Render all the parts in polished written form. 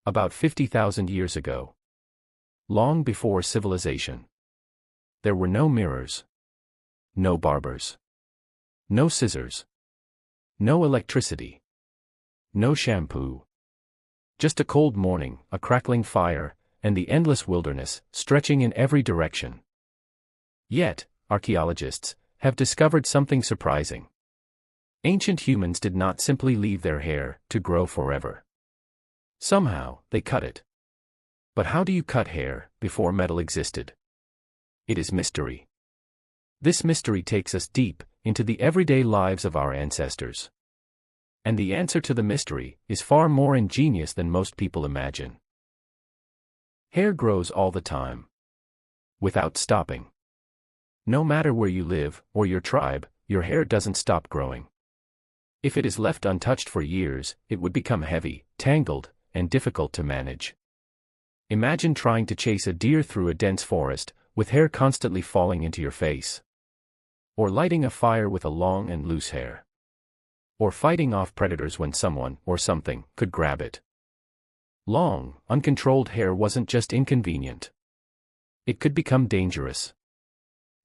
About 50,000 years ago. Long before civilization. There were no mirrors. No barbers. No scissors. No electricity. No shampoo. Just a cold morning, a crackling fire, and the endless wilderness, stretching in every direction. Yet, archaeologists have discovered something surprising. Ancient humans did not simply leave their hair to grow forever. Somehow, they cut it. But how do you cut hair before metal existed? It is mystery. This mystery takes us deep into the everyday lives of our ancestors. And the answer to the mystery is far more ingenious than most people imagine. Hair grows all the time. Without stopping. No matter where you live or your tribe, your hair doesn't stop growing. If it is left untouched for years, it would become heavy, tangled, and difficult to manage. Imagine trying to chase a deer through a dense forest, with hair constantly falling into your face. Or lighting a fire with a long and loose hair. Or fighting off predators when someone, or something, could grab it. Long, uncontrolled hair wasn't just inconvenient. It could become dangerous.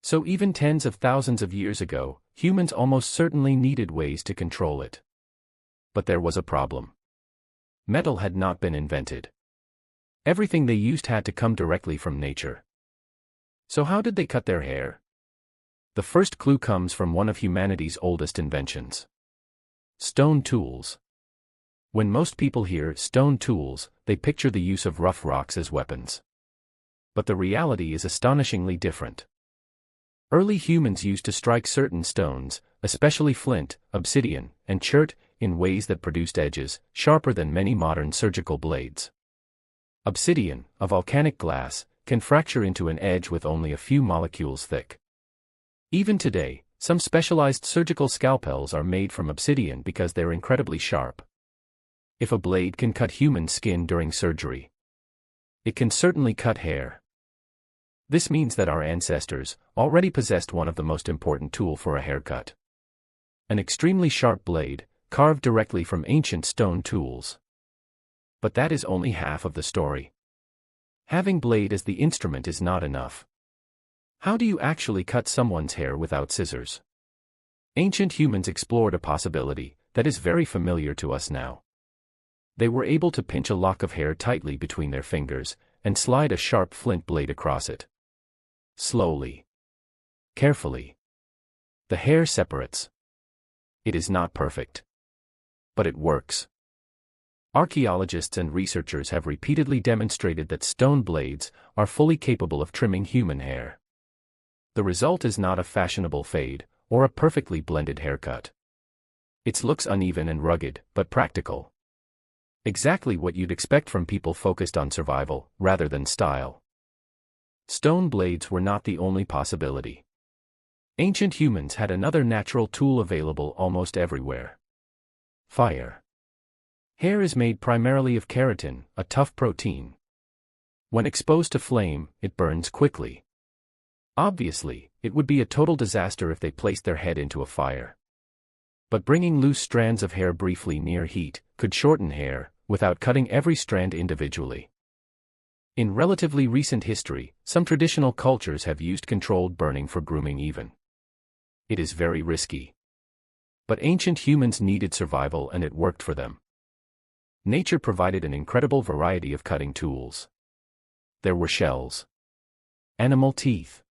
So even tens of thousands of years ago, humans almost certainly needed ways to control it. But there was a problem. Metal had not been invented. Everything they used had to come directly from nature. So how did they cut their hair? The first clue comes from one of humanity's oldest inventions. Stone tools. When most people hear stone tools, they picture the use of rough rocks as weapons. But the reality is astonishingly different. Early humans used to strike certain stones, especially flint, obsidian, and chert, in ways that produced edges sharper than many modern surgical blades. Obsidian, a volcanic glass, can fracture into an edge with only a few molecules thick. Even today, some specialized surgical scalpels are made from obsidian because they're incredibly sharp. If a blade can cut human skin during surgery, it can certainly cut hair. This means that our ancestors already possessed one of the most important tools for a haircut. An extremely sharp blade, carved directly from ancient stone tools. But that is only half of the story. Having blade as the instrument is not enough. How do you actually cut someone's hair without scissors? Ancient humans explored a possibility that is very familiar to us now. They were able to pinch a lock of hair tightly between their fingers and slide a sharp flint blade across it. Slowly. Carefully. The hair separates. It is not perfect. But it works. Archaeologists and researchers have repeatedly demonstrated that stone blades are fully capable of trimming human hair. The result is not a fashionable fade, or a perfectly blended haircut. It looks uneven and rugged, but practical. Exactly what you'd expect from people focused on survival, rather than style. Stone blades were not the only possibility. Ancient humans had another natural tool available almost everywhere. Fire. Hair is made primarily of keratin, a tough protein. When exposed to flame, it burns quickly. Obviously, it would be a total disaster if they placed their head into a fire. But bringing loose strands of hair briefly near heat could shorten hair, without cutting every strand individually. In relatively recent history, some traditional cultures have used controlled burning for grooming even. It is very risky. But ancient humans needed survival and it worked for them. Nature provided an incredible variety of cutting tools. There were shells. Animal teeth.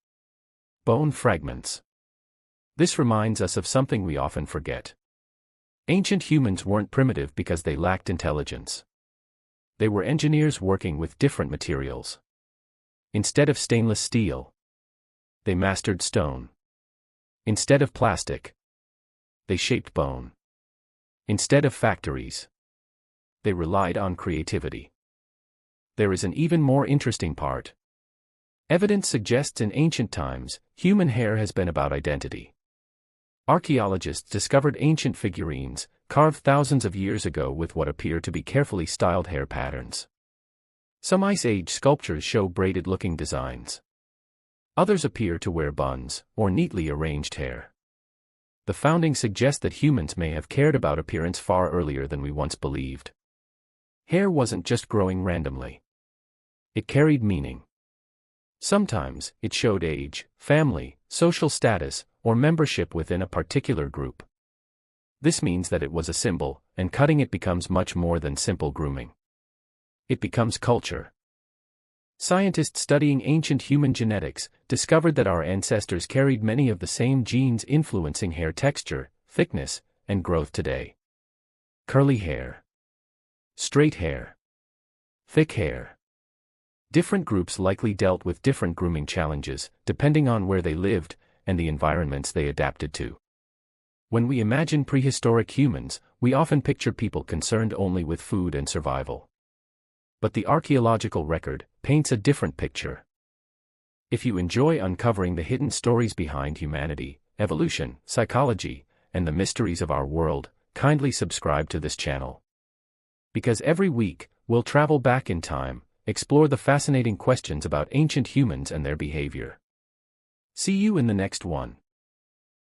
Bone fragments. This reminds us of something we often forget. Ancient humans weren't primitive because they lacked intelligence. They were engineers working with different materials. Instead of stainless steel, they mastered stone. Instead of plastic, they shaped bone. Instead of factories, they relied on creativity. There is an even more interesting part. Evidence suggests in ancient times, human hair has been about identity. Archaeologists discovered ancient figurines, carved thousands of years ago with what appear to be carefully styled hair patterns. Some Ice Age sculptures show braided-looking designs. Others appear to wear buns, or neatly arranged hair. The founding suggests that humans may have cared about appearance far earlier than we once believed. Hair wasn't just growing randomly. It carried meaning. Sometimes, it showed age, family, social status, or membership within a particular group. This means that it was a symbol, and cutting it becomes much more than simple grooming. It becomes culture. Scientists studying ancient human genetics discovered that our ancestors carried many of the same genes influencing hair texture, thickness, and growth today. Curly hair. Straight hair. Thick hair. Different groups likely dealt with different grooming challenges, depending on where they lived and the environments they adapted to. When we imagine prehistoric humans, we often picture people concerned only with food and survival. But the archaeological record paints a different picture. If you enjoy uncovering the hidden stories behind humanity, evolution, psychology, and the mysteries of our world, kindly subscribe to this channel. Because every week, we'll travel back in time, explore the fascinating questions about ancient humans and their behavior. See you in the next one.